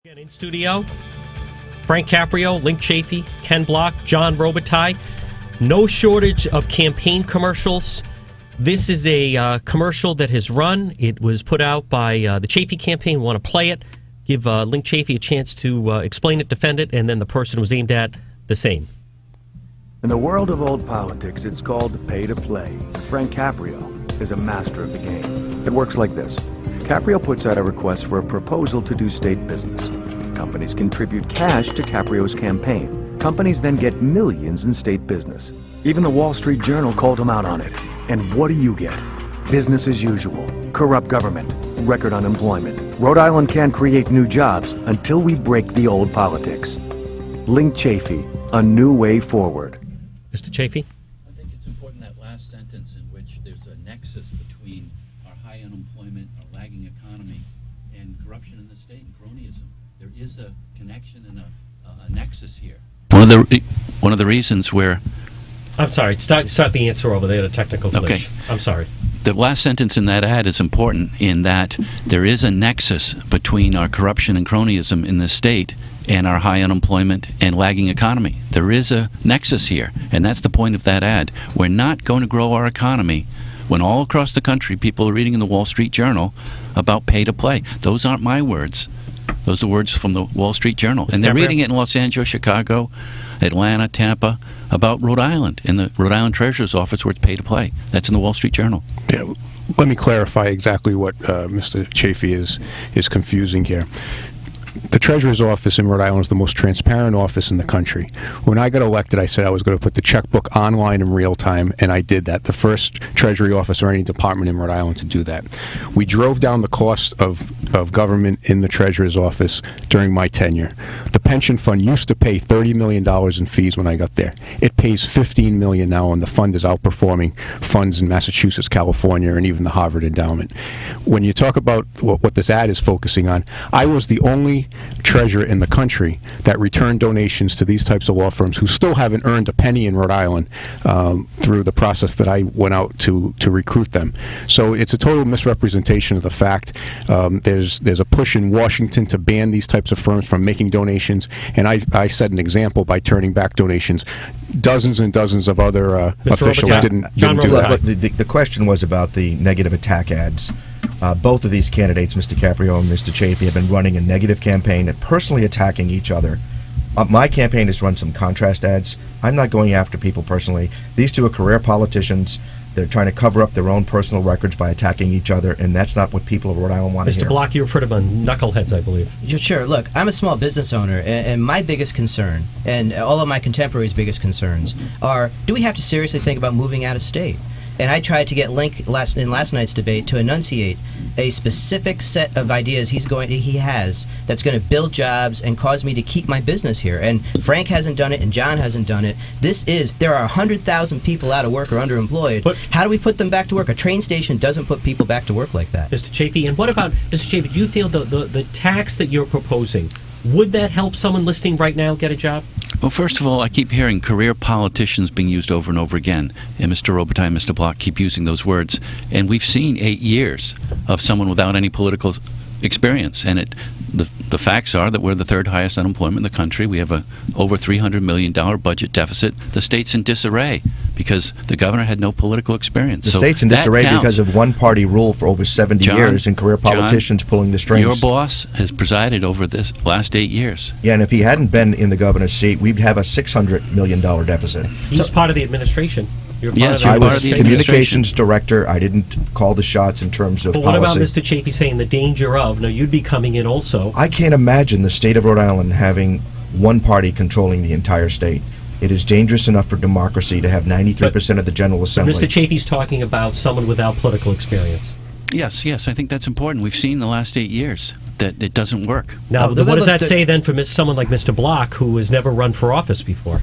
Again, in studio, Frank Caprio, Link Chafee, Ken Block, John Robitaille. No shortage of campaign commercials. This is a commercial that has run. It was put out by the Chafee campaign. We want to play it, give Link Chafee a chance to explain it, defend it, and then the person who was aimed at the same. In the world of old politics, it's called pay to play. Frank Caprio is a master of the game. It works like this. Caprio puts out a request for a proposal to do state business. Companies contribute cash to Caprio's campaign. Companies then get millions in state business. Even the Wall Street Journal called him out on it. And what do you get? Business as usual. Corrupt government. Record unemployment. Rhode Island can't create new jobs until we break the old politics. Link Chafee, a new way forward. Mr. Chafee? I think it's important that last sentence in which there's a nexus between our high unemployment, our lagging economy, and corruption in the state and cronyism. There is a connection and a nexus here. One of the reasons where... I'm sorry. Start the answer over there, the technical glitch. Okay. I'm sorry. The last sentence in that ad is important in that there is a nexus between our corruption and cronyism in this state and our high unemployment and lagging economy. There is a nexus here, and that's the point of that ad. We're not going to grow our economy when all across the country people are reading in the Wall Street Journal about pay to play. Those aren't my words. Those are words from the Wall Street Journal. And they're reading it in Los Angeles, Chicago, Atlanta, Tampa, about Rhode Island, in the Rhode Island Treasurer's Office where it's pay to play. That's in the Wall Street Journal. Yeah, let me clarify exactly what Mr. Chafee is confusing here. The Treasurer's Office in Rhode Island is the most transparent office in the country. When I got elected, I said I was going to put the checkbook online in real time, and I did that. The first Treasury office or any department in Rhode Island to do that. We drove down the cost of government in the Treasurer's Office during my tenure. The pension fund used to pay $30 million in fees when I got there. It pays $15 million now, and the fund is outperforming funds in Massachusetts, California, and even the Harvard Endowment. When you talk about what this ad is focusing on, I was the only treasurer in the country that returned donations to these types of law firms who still haven't earned a penny in Rhode Island through the process that I went out to recruit them. So it's a total misrepresentation of the fact. There's a push in Washington to ban these types of firms from making donations, and I set an example by turning back donations. Dozens and dozens of other officials didn't do that. The question was about the negative attack ads. Both of these candidates, Mr. Caprio and Mr. Chafee, have been running a negative campaign and personally attacking each other. My campaign has run some contrast ads. I'm not going after people personally. These two are career politicians. They're trying to cover up their own personal records by attacking each other, and that's not what people of Rhode Island want to hear. Mr. Block, you referred to them knuckleheads, I believe. Sure. Look, I'm a small business owner, and my biggest concern, and all of my contemporaries' biggest concerns, are, do we have to seriously think about moving out of state? And I tried to get Link in last night's debate to enunciate a specific set of ideas he has that's going to build jobs and cause me to keep my business here. And Frank hasn't done it, and John hasn't done it. There are 100,000 people out of work or underemployed. But how do we put them back to work? A train station doesn't put people back to work like that. Mr. Chafee, and what about, Mr. Chafee, do you feel the tax that you're proposing, would that help someone listening right now get a job? Well, first of all, I keep hearing career politicians being used over and over again. And Mr. Robitaille and Mr. Block keep using those words. And we've seen 8 years of someone without any political experience. And the facts are that we're the third highest unemployment in the country. We have a over $300 million budget deficit. The state's in disarray because the governor had no political experience. The state's in disarray because of one-party rule for over 70 years and career politicians pulling the strings. Your boss has presided over this last 8 years. Yeah, and if he hadn't been in the governor's seat, we'd have a $600 million deficit. He's part of the administration. Yes, I was communications director. I didn't call the shots in terms of policy. But what about Mr. Chafee saying the danger of, now you'd be coming in also. I can't imagine the state of Rhode Island having one party controlling the entire state. It is dangerous enough for democracy to have 93% of the General Assembly. Mr. Chafee's talking about someone without political experience. Yes, I think that's important. We've seen the last 8 years that it doesn't work. Now, what does that say then for someone like Mr. Block, who has never run for office before?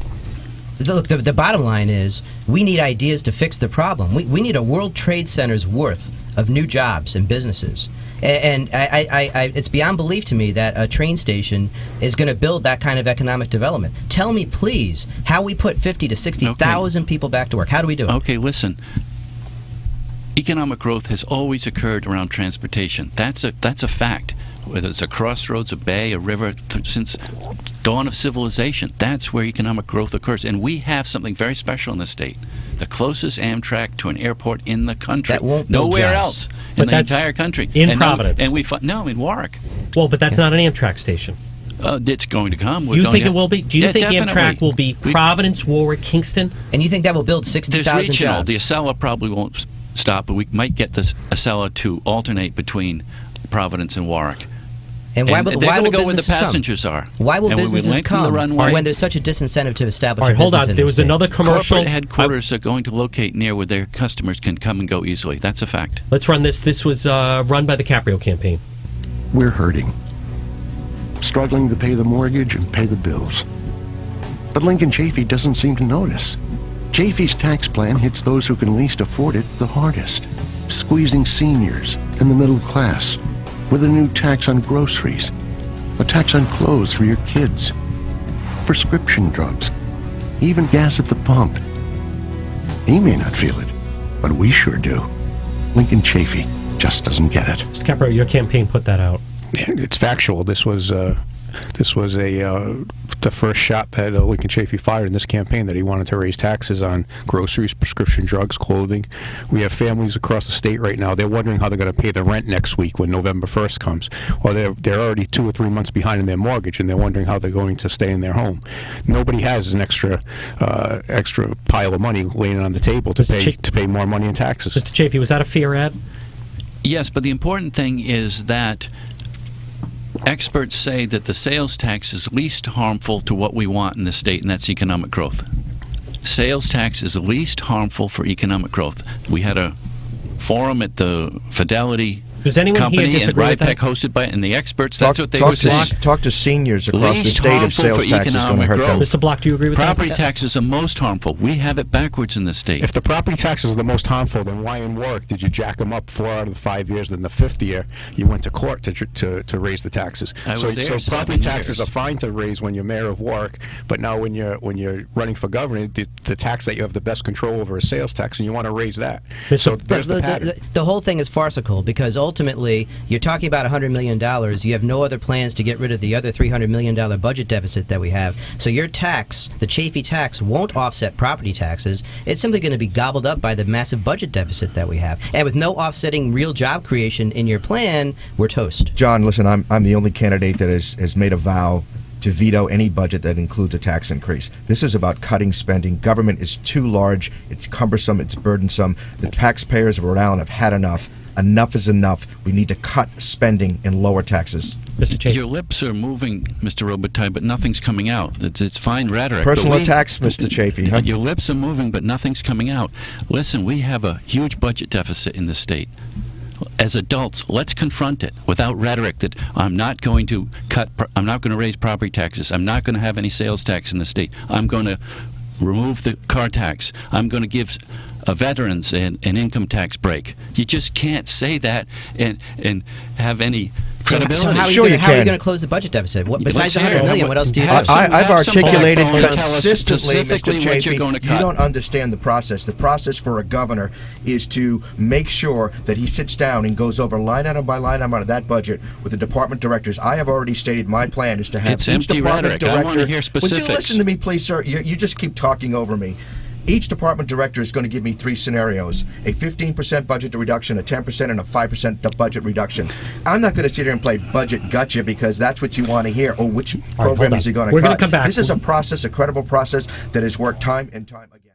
Look, the bottom line is we need ideas to fix the problem. We need a World Trade Center's worth of new jobs and businesses. And it's beyond belief to me that a train station is going to build that kind of economic development. Tell me, please, how we put 50 to 60,000 people back to work. How do we do it? Okay, listen. Economic growth has always occurred around transportation. That's a fact. whether it's a crossroads, a bay, a river, since dawn of civilization. That's where economic growth occurs. And we have something very special in the state. The closest Amtrak to an airport in the country. That won't nowhere else in the entire country. In Providence. No, in Warwick. Well, but that's not an Amtrak station. It's going to come. You think it will be? Do you think definitely. Amtrak will be Providence, Warwick, Kingston? And you think that will build 60,000 There's regional. jobs? The Acela probably won't stop, but we might get the Acela to alternate between Providence and Warwick. And why will, they're why going will to go where the businesses come? passengers are. Why will and businesses when we lengthen the come runway, when there's such a disincentive to establish All right, a hold business on. in There the was state? another commercial. corporate headquarters are going to locate near where their customers can come and go easily. That's a fact. Let's run this. This was run by the Caprio campaign. We're hurting. Struggling to pay the mortgage and pay the bills. But Lincoln Chafee doesn't seem to notice. Chafee's tax plan hits those who can least afford it the hardest, squeezing seniors and the middle class with a new tax on groceries, a tax on clothes for your kids, prescription drugs, even gas at the pump. He may not feel it, but we sure do. Lincoln Chafee just doesn't get it. Mr. Caprio, your campaign put that out. It's factual. This was the first shot that Lincoln Chafee fired in this campaign, that he wanted to raise taxes on groceries, prescription drugs, clothing. We have families across the state right now. They're wondering how they're going to pay the rent next week when November 1st comes. Or they're already 2 or 3 months behind in their mortgage, and they're wondering how they're going to stay in their home. Nobody has an extra pile of money laying on the table to pay more money in taxes. Mr. Chafee, was that a fear ad? Yes, but the important thing is that experts say that the sales tax is least harmful to what we want in the state, and that's economic growth. Sales tax is least harmful for economic growth. We had a forum at the Fidelity Does anyone company here and disagree with RIPEC that? hosted by, and the experts, that's what they were saying. Talk to seniors across the Least state if harmful sales for tax is going to economic hurt them. growth. Mr. Block, do you agree with Property that? taxes are most harmful. We have it backwards in the state. If the property taxes are the most harmful, then why in Warwick did you jack them up 4 out of the 5 years? Then the 5th year, you went to court to raise the taxes. I was there so property 7 taxes years. are fine to raise when you're mayor of Warwick, but now when you're running for governor, the tax that you have the best control over is sales tax, and you want to raise that. So there's the pattern. The whole thing is farcical, because ultimately you're talking about $100 million. You have no other plans to get rid of the other $300 million budget deficit that we have. So your tax, the Chafee tax, won't offset property taxes. It's simply going to be gobbled up by the massive budget deficit that we have. And with no offsetting real job creation in your plan, we're toast. John, listen, I'm the only candidate that has made a vow to veto any budget that includes a tax increase. This is about cutting spending. Government is too large. It's cumbersome. It's burdensome. The taxpayers of Rhode Island have had enough. Enough is enough. We need to cut spending and lower taxes. Mr. Chafee. Your lips are moving, Mr. Robitaille, but nothing's coming out. It's fine rhetoric. Personal but attacks, Mr. Chafee. Huh? Your lips are moving, but nothing's coming out. Listen, we have a huge budget deficit in the state. As adults, let's confront it without rhetoric that I'm not going to raise property taxes. I'm not going to have any sales tax in the state. I'm going to remove the car tax. I'm going to give veterans an income tax break. You just can't say that and have any credibility. So how are you going to close the budget deficit? Besides the $100 million, what else do you have? I've articulated backbone to tell us consistently, Mr. specifically what you're Chafee, going to you cut. don't understand the process. The process for a governor is to make sure that he sits down and goes over line item by line item of that budget with the department directors. I have already stated my plan is to have It's each empty department rhetoric. I director. want to hear Would specifics. you listen to me, please, sir? You just keep talking over me. Each department director is going to give me 3 scenarios: a 15% budget reduction, a 10%, and a 5% budget reduction. I'm not going to sit here and play budget gotcha because that's what you want to hear. Or which program is he going to cut? We're going to come back. This is a process, a credible process that has worked time and time again.